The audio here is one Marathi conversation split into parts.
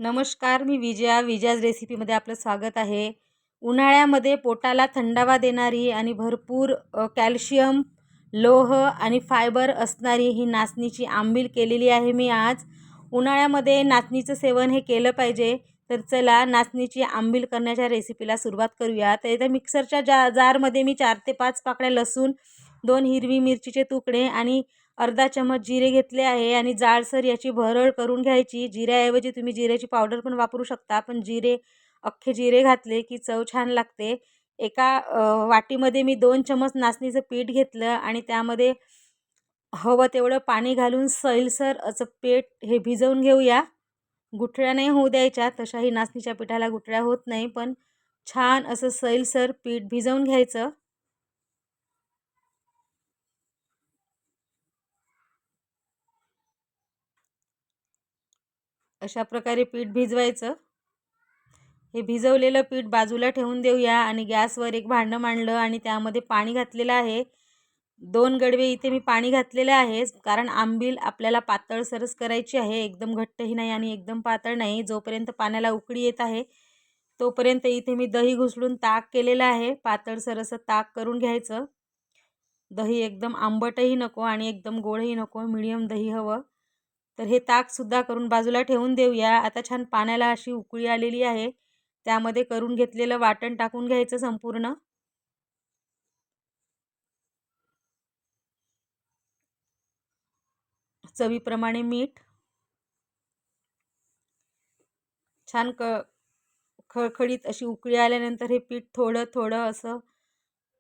नमस्कार, मी विजयाज रेसिपीमध्ये आपलं स्वागत आहे. उन्हाळ्यामध्ये पोटाला थंडावा देणारी आणि भरपूर कॅल्शियम, लोह आणि फायबर असणारी ही नाचणीची आंबील केलेली आहे मी आज. उन्हाळ्यामध्ये नाचणीचं सेवन हे केलं पाहिजे. तर चला नाचणीची आंबील करण्याच्या रेसिपीला सुरुवात करूया. तर इथे मिक्सरच्या जारमध्ये मी 4 ते 5 पाकळ्या लसूण, 2 हिरवी मिरचीचे तुकडे आणि अर्धा चमच जिरे घेतले आहे आणि जाडसर याची भरड करून घ्यायची. जिऱ्याऐवजी तुम्ही जिऱ्याची पावडर पण वापरू शकता, पण अख्खे जिरे घातले की चव छान लागते. एका वाटीमध्ये मी 2 चमच नाचणीचं पीठ घेतलं आणि त्यामध्ये हवं तेवढं पाणी घालून सैलसर असं पीठ हे भिजवून घेऊया. गुठळ्या नाही होऊ द्यायच्या, तशाही नाचणीच्या पिठाला गुठळ्या होत नाही, पण छान असं सैलसर पीठ भिजवून घ्यायचं. अशा प्रकारे पीठ भिजवायचं. हे भिजवलेलं पीठ बाजूला ठेवून देऊया आणि गॅसवर एक भांडं मांडलं आणि त्यामध्ये पाणी घातलेलं आहे. 2 गडवे इथे मी पाणी घातलेले आहे, कारण आंबील आपल्याला पातळसरच करायची आहे. एकदम घट्टही नाही आणि एकदम पातळ नाही. जोपर्यंत पाण्याला उकळी येत आहे तोपर्यंत इथे मी दही घुसळून ताक केलेलं आहे. पातळसर असं ताक करून घ्यायचं. दही एकदम आंबटही नको आणि एकदम गोडही नको, मिडियम दही हवं. तर हे ताकसुद्धा करून बाजूला ठेवून देऊया. आता छान पाण्याला अशी उकळी आलेली आहे. त्यामध्ये करून घेतलेलं वाटण टाकून घ्यायचं संपूर्ण. चवीप्रमाणे मीठ. छान खळखळीत अशी उकळी आल्यानंतर हे पीठ थोडं थोडं असं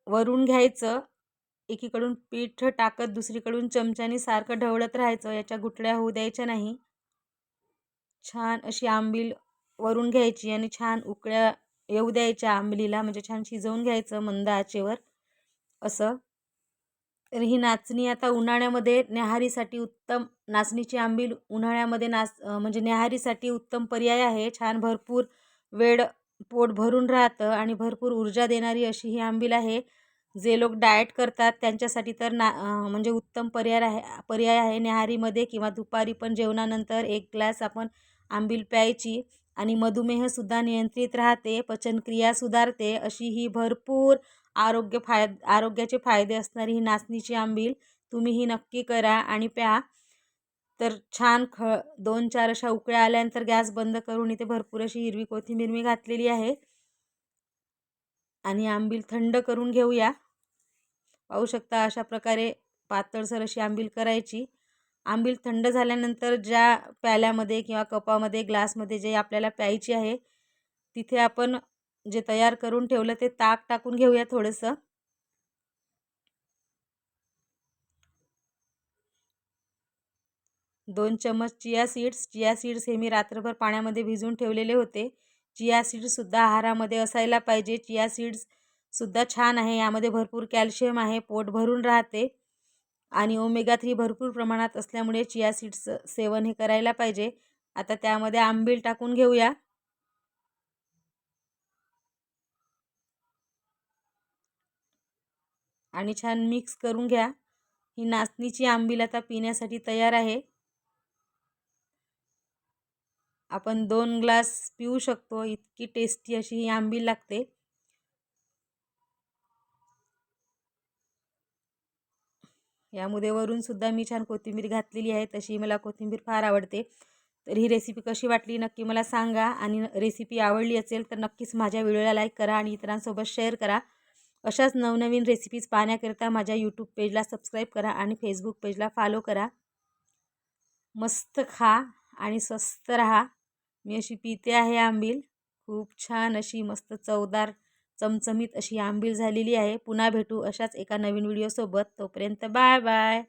वरून घ्यायचं. एकीकडून पीठ टाकत दुसरीकडून चमच्याने सारखं ढवळत राहायचं. याच्या गुठळ्या होऊ द्यायच्या नाही. छान अशी आंबील वरून घ्यायची आणि छान उकळ्या येऊ द्यायच्या आंबलीला, म्हणजे छान शिजवून घ्यायचं मंद आचेवर असं. तर ही नाचणी आता उन्हाळ्यामध्ये न्याहारीसाठी उत्तम, नाचणीची आंबील उन्हाळ्यामध्ये म्हणजे न्याहारीसाठी उत्तम पर्याय आहे. छान भरपूर वेळ पोट भरून राहतं आणि भरपूर ऊर्जा देणारी अशी ही आंबील आहे. जे लोक डाएट करतात त्यांच्यासाठी तर म्हणजे उत्तम पर्याय आहे न्याहारीमध्ये किंवा दुपारी पण जेवणानंतर 1 ग्लास आपण आंबील प्यायची आणि मधुमेहसुद्धा नियंत्रित राहते, पचनक्रिया सुधारते. अशी ही भरपूर आरोग्याचे फायदे असणारी ही नाचणीची आंबील तुम्हीही नक्की करा आणि प्या. तर छान 2-4 अशा उकळ्या आल्यानंतर गॅस बंद करून इथे भरपूर अशी हिरवी कोथिंबीर मी घातलेली आहे आणि आंबील थंड करून घेऊया. पाहू शकता अशा प्रकारे पातळसर अशी आंबील करायची. आंबील थंड झाल्यानंतर ज्या प्याल्यामध्ये किंवा कपामध्ये, ग्लासमध्ये जे आपल्याला प्यायची आहे तिथे आपण जे तयार करून ठेवलं ते ताक टाकून घेऊया थोडंसं. दोन चमच चिया सीड्स हे मी रात्रभर पाण्यामध्ये भिजवून ठेवलेले होते. चिया सीड्ससुद्धा आहारामध्ये असायला पाहिजे. चिया सीड्ससुद्धा छान आहे. यामध्ये भरपूर कॅल्शियम आहे, पोट भरून राहते आणि ओमेगा 3 भरपूर प्रमाणात असल्यामुळे चिया सीड्सचं सेवन हे करायला पाहिजे. आता त्यामध्ये आंबील टाकून घेऊया. आणि छान मिक्स करून घ्या. ही नाचणीची आंबील आता पिण्यासाठी तयार आहे. आपण 2 ग्लास पिऊ शकतो, इतकी टेस्टी अशी ही आंबील लागते. यामध्ये वरून सुद्धा मी छान कोथिंबीर घातलेली आहे. तशी मला कोथिंबीर फार आवडते. तर ही रेसिपी कशी वाटली नक्की मला सांगा आणि रेसिपी आवडली असेल तर नक्कीच माझ्या व्हिडिओला लाईक करा आणि इतरांसोबत शेअर करा. अशाच नवनवीन रेसिपीज पाहण्याकरिता माझ्या यूट्यूब पेजला सबस्क्राईब करा आणि फेसबुक पेजला फॉलो करा. मस्त खा आणि स्वस्त राहा. मी अशी पिते आहे आंबील. खूप छान अशी मस्त चवदार चमचमीत अशी आंबील झालेली आहे. पुन्हा भेटू अशाच एका नवीन व्हिडिओसोबत. तोपर्यंत बाय बाय.